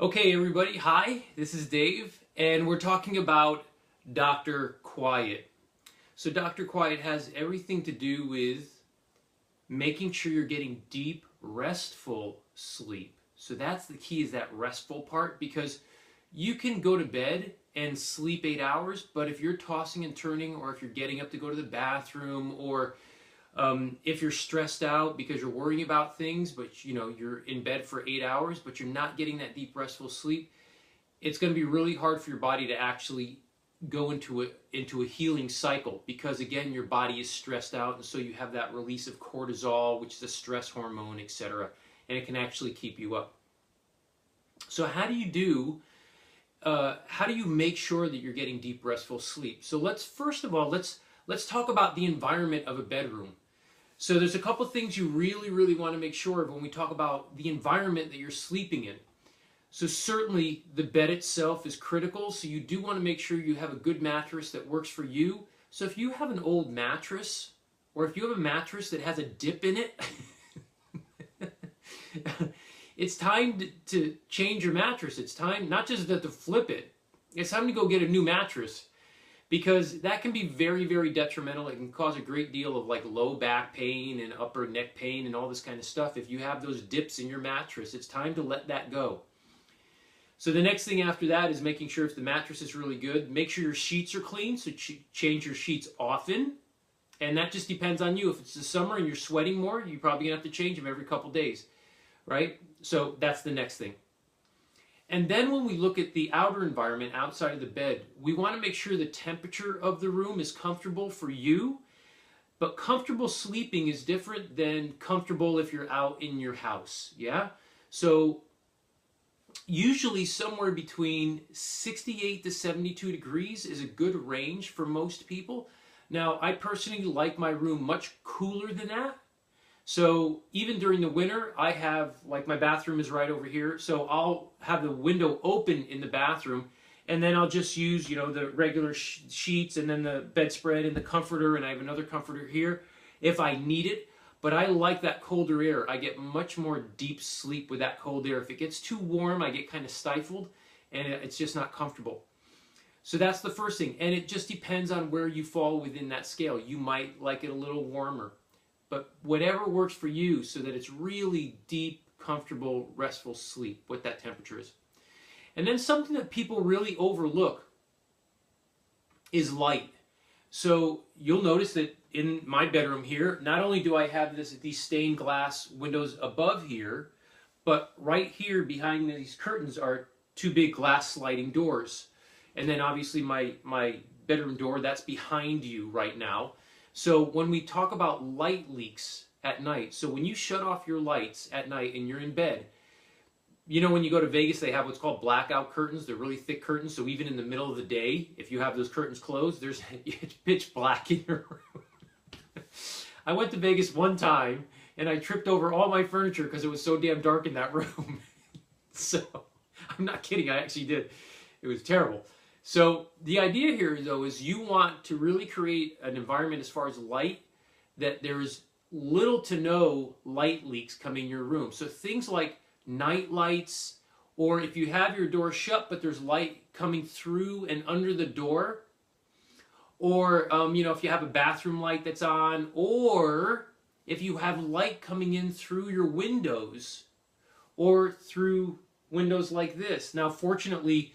Okay, everybody, hi, this is Dave, and we're talking about Dr. Quiet. So Dr. Quiet has everything to do with making sure you're getting deep, restful sleep. So that's the key, is that restful part, because you can go to bed and sleep 8 hours, but if you're tossing and turning, or if you're getting up to go to the bathroom, or if you're stressed out because you're worrying about things, but you're in bed for 8 hours, but you're not getting that deep restful sleep, it's going to be really hard for your body to actually go into a healing cycle, because again, your body is stressed out, and so you have that release of cortisol, which is a stress hormone, etc., and it can actually keep you up. So how do you make sure that you're getting deep restful sleep? So first of all let's talk about the environment of a bedroom. So there's a couple things you really want to make sure of when we talk about the environment that you're sleeping in. So certainly the bed itself is critical, so you do want to make sure you have a good mattress that works for you. So if you have an old mattress, or if you have a mattress that has a dip in it, it's time to change your mattress. It's time not just to flip it, it's time to go get a new mattress. Because that can be very detrimental. It can cause a great deal of low back pain and upper neck pain and all this kind of stuff. If you have those dips in your mattress, it's time to let that go. So the next thing after that is making sure if the mattress is really good, make sure your sheets are clean. So change your sheets often. And that just depends on you. If it's the summer and you're sweating more, you're probably going to have to change them every couple days, right? So that's the next thing. And then when we look at the outer environment outside of the bed, we want to make sure the temperature of the room is comfortable for you. But comfortable sleeping is different than comfortable if you're out in your house, yeah? So usually somewhere between 68 to 72 degrees is a good range for most people. Now, I personally like my room much cooler than that. So even during the winter, I have, my bathroom is right over here, so I'll have the window open in the bathroom, and then I'll just use, the regular sheets, and then the bedspread and the comforter, and I have another comforter here if I need it. But I like that colder air. I get much more deep sleep with that cold air. If it gets too warm, I get kind of stifled, and it's just not comfortable. So that's the first thing, and it just depends on where you fall within that scale. You might like it a little warmer. But whatever works for you, so that it's really deep, comfortable, restful sleep, what that temperature is. And then something that people really overlook is light. So you'll notice that in my bedroom here, not only do I have these stained glass windows above here, but right here behind these curtains are two big glass sliding doors. And then obviously my bedroom door, that's behind you right now. So when we talk about light leaks at night, so when you shut off your lights at night and you're in bed, when you go to Vegas, they have what's called blackout curtains. They're really thick curtains, so even in the middle of the day, if you have those curtains closed, it's pitch black in your room. I went to Vegas one time, and I tripped over all my furniture because it was so damn dark in that room. So, I'm not kidding, I actually did. It was terrible. So the idea here, though, is you want to really create an environment as far as light that there's little to no light leaks coming in your room. So things like night lights, or if you have your door shut but there's light coming through and under the door, or if you have a bathroom light that's on, or if you have light coming in through your windows or through windows like this. Now, fortunately,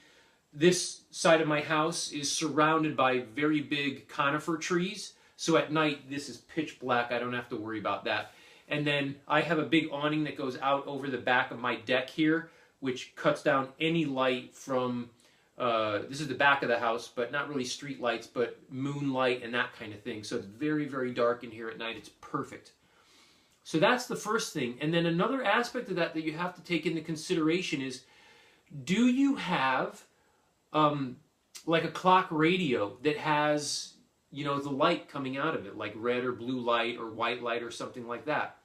this side of my house is surrounded by very big conifer trees, so at night this is pitch black. I don't have to worry about that. And then I have a big awning that goes out over the back of my deck here, which cuts down any light from, this is the back of the house, but not really street lights, but moonlight and that kind of thing. So it's very dark in here at night. It's perfect. So that's the first thing. And then another aspect of that you have to take into consideration is, do you have like a clock radio that has, the light coming out of it, like red or blue light or white light or something like that?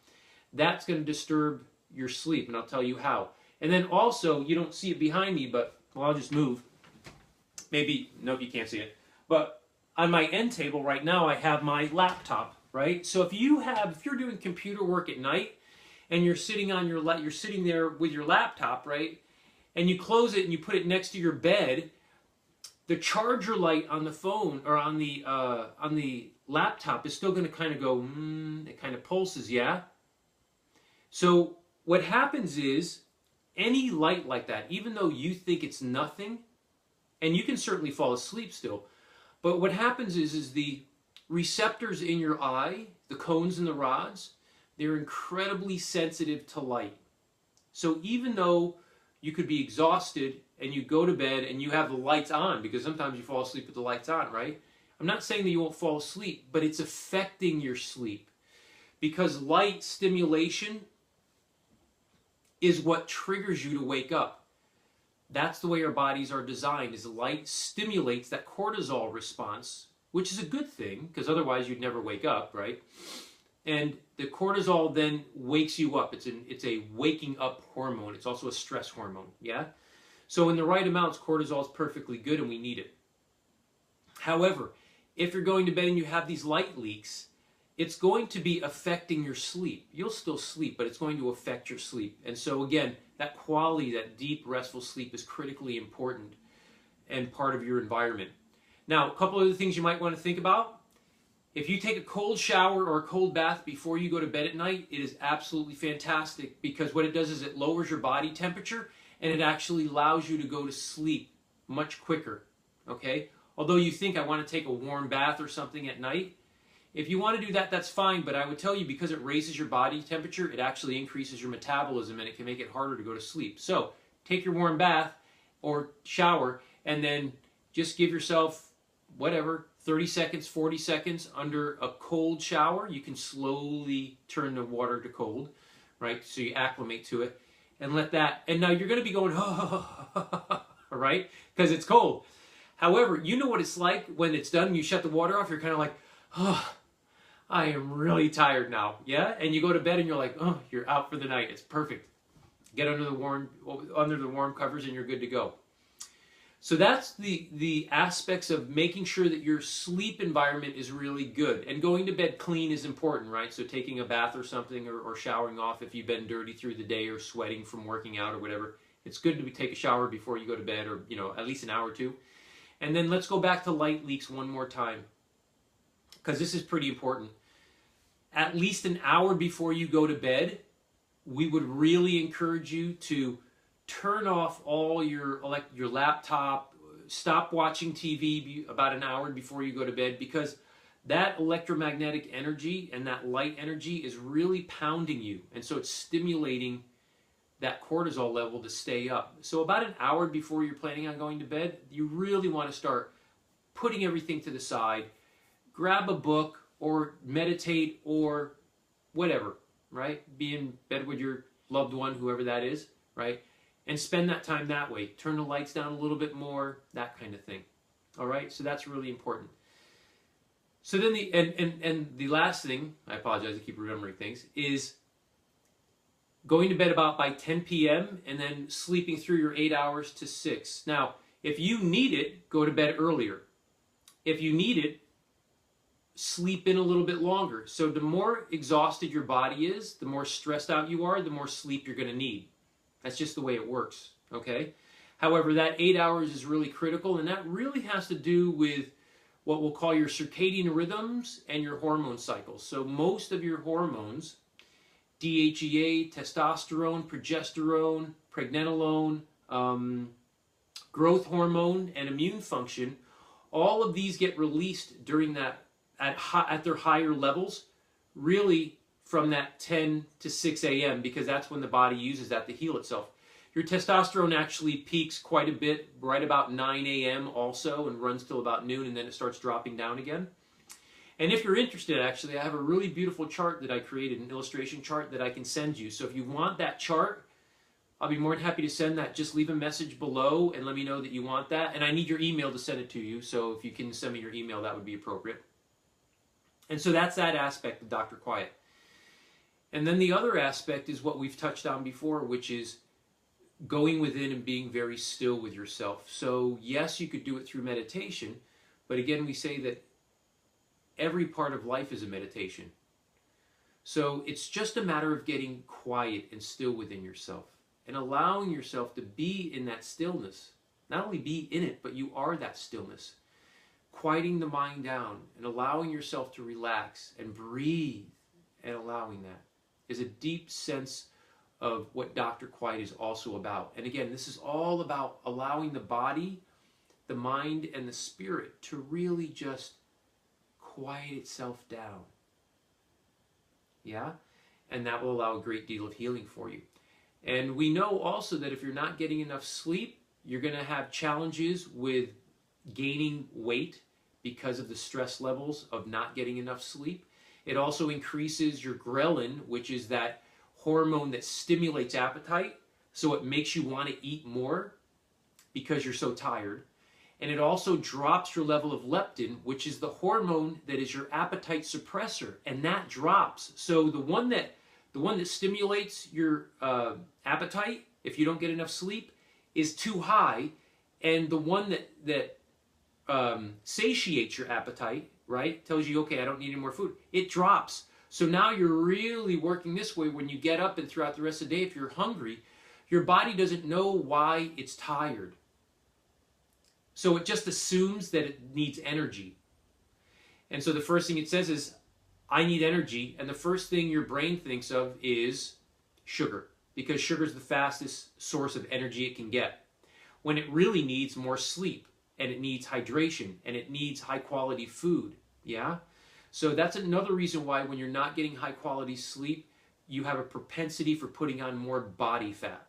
That's going to disturb your sleep, and I'll tell you how. And then also, you don't see it behind me, but, well, I'll just move. Maybe, nope, you can't see it. But on my end table right now, I have my laptop, right? So if you're doing computer work at night, and you're sitting there with your laptop, right? and you close it and you put it next to your bed, the charger light on the phone or on the laptop is still going to kind of go, it kind of pulses, yeah? So what happens is, any light like that, even though you think it's nothing, and you can certainly fall asleep still, but what happens is the receptors in your eye, the cones and the rods, they're incredibly sensitive to light. So even though you could be exhausted and you go to bed and you have the lights on, because sometimes you fall asleep with the lights on, right? I'm not saying that you won't fall asleep, but it's affecting your sleep. Because light stimulation is what triggers you to wake up. That's the way our bodies are designed, is light stimulates that cortisol response, which is a good thing, because otherwise you'd never wake up, right? And the cortisol then wakes you up. It's a waking up hormone. It's also a stress hormone, yeah? So in the right amounts, cortisol is perfectly good and we need it. However, if you're going to bed and you have these light leaks, it's going to be affecting your sleep. You'll still sleep, but it's going to affect your sleep. And so again, that quality, that deep, restful sleep is critically important and part of your environment. Now, a couple other things you might want to think about. If you take a cold shower or a cold bath before you go to bed at night, it is absolutely fantastic, because what it does is it lowers your body temperature and it actually allows you to go to sleep much quicker, okay? Although you think, I want to take a warm bath or something at night, if you want to do that, that's fine, but I would tell you, because it raises your body temperature, it actually increases your metabolism and it can make it harder to go to sleep. So take your warm bath or shower and then just give yourself, whatever, 30 seconds, 40 seconds under a cold shower. You can slowly turn the water to cold, right? So you acclimate to it and let that, and now you're going to be going, right? Because it's cold. However, you know what it's like when it's done and you shut the water off, you're kind of like, oh, I am really tired now, yeah? And you go to bed and you're like, oh, you're out for the night. It's perfect. Get under the warm covers and you're good to go. So that's the aspects of making sure that your sleep environment is really good. And going to bed clean is important, right? So taking a bath or something, or showering off if you've been dirty through the day or sweating from working out or whatever. It's good to take a shower before you go to bed, or at least an hour or two. And then let's go back to light leaks one more time, because this is pretty important. At least an hour before you go to bed, we would really encourage you to turn off all your laptop, stop watching TV about an hour before you go to bed, because that electromagnetic energy and that light energy is really pounding you. And so it's stimulating that cortisol level to stay up. So about an hour before you're planning on going to bed, you really want to start putting everything to the side. Grab a book or meditate or whatever, right? Be in bed with your loved one, whoever that is, right? And spend that time that way. Turn the lights down a little bit more, that kind of thing. All right? So that's really important. So then the last thing, I apologize, I keep remembering things, is going to bed about by 10 p.m. and then sleeping through your 8 hours to 6. Now, if you need it, go to bed earlier. If you need it, sleep in a little bit longer. So the more exhausted your body is, the more stressed out you are, the more sleep you're going to need. That's just the way it works, okay? However, that 8 hours is really critical, and that really has to do with what we'll call your circadian rhythms and your hormone cycles. So most of your hormones, DHEA, testosterone, progesterone, pregnenolone, growth hormone, and immune function, all of these get released during that at their higher levels, really from that 10 to 6 a.m., because that's when the body uses that to heal itself. Your testosterone actually peaks quite a bit right about 9 a.m. also, and runs till about noon, and then it starts dropping down again. And if you're interested, actually, I have a really beautiful chart that I created, an illustration chart that I can send you. So if you want that chart, I'll be more than happy to send that. Just leave a message below and let me know that you want that. And I need your email to send it to you, so if you can send me your email, that would be appropriate. And so that's that aspect of Dr. Quiet. And then the other aspect is what we've touched on before, which is going within and being very still with yourself. So yes, you could do it through meditation, but again, we say that every part of life is a meditation. So it's just a matter of getting quiet and still within yourself. and allowing yourself to be in that stillness. Not only be in it, but you are that stillness. Quieting the mind down and allowing yourself to relax and breathe, and allowing that is a deep sense of what Dr. Quiet is also about. And again, this is all about allowing the body, the mind, and the spirit to really just quiet itself down. Yeah? And that will allow a great deal of healing for you. And we know also that if you're not getting enough sleep, you're going to have challenges with gaining weight because of the stress levels of not getting enough sleep. It also increases your ghrelin, which is that hormone that stimulates appetite, so it makes you want to eat more because you're so tired. And it also drops your level of leptin, which is the hormone that is your appetite suppressor, and that drops. So the one that stimulates your appetite, if you don't get enough sleep, is too high, and the one that satiates your appetite, right, tells you, okay, I don't need any more food, it drops. So now you're really working this way. When you get up and throughout the rest of the day, if you're hungry, your body doesn't know why it's tired. So it just assumes that it needs energy. And so the first thing it says is, I need energy. And the first thing your brain thinks of is sugar, because sugar is the fastest source of energy it can get. When it really needs more sleep, and it needs hydration, and it needs high quality food. Yeah? So that's another reason why when you're not getting high quality sleep, you have a propensity for putting on more body fat,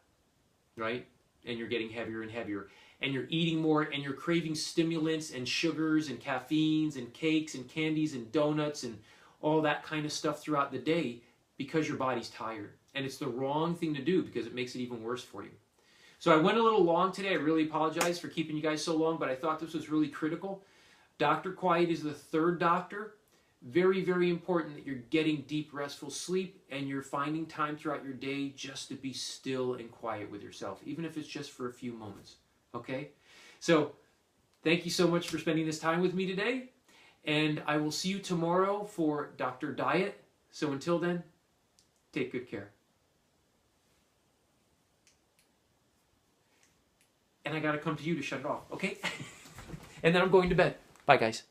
right? And you're getting heavier and heavier. And you're eating more, and you're craving stimulants and sugars and caffeines and cakes and candies and donuts and all that kind of stuff throughout the day because your body's tired. And it's the wrong thing to do because it makes it even worse for you. So I went a little long today. I really apologize for keeping you guys so long, but I thought this was really critical. Dr. Quiet is the third doctor. Very, very important that you're getting deep, restful sleep, and you're finding time throughout your day just to be still and quiet with yourself, even if it's just for a few moments. Okay? So thank you so much for spending this time with me today, and I will see you tomorrow for Dr. Diet. So until then, take good care. And I got to come to you to shut it off, okay? And then I'm going to bed. Bye, guys.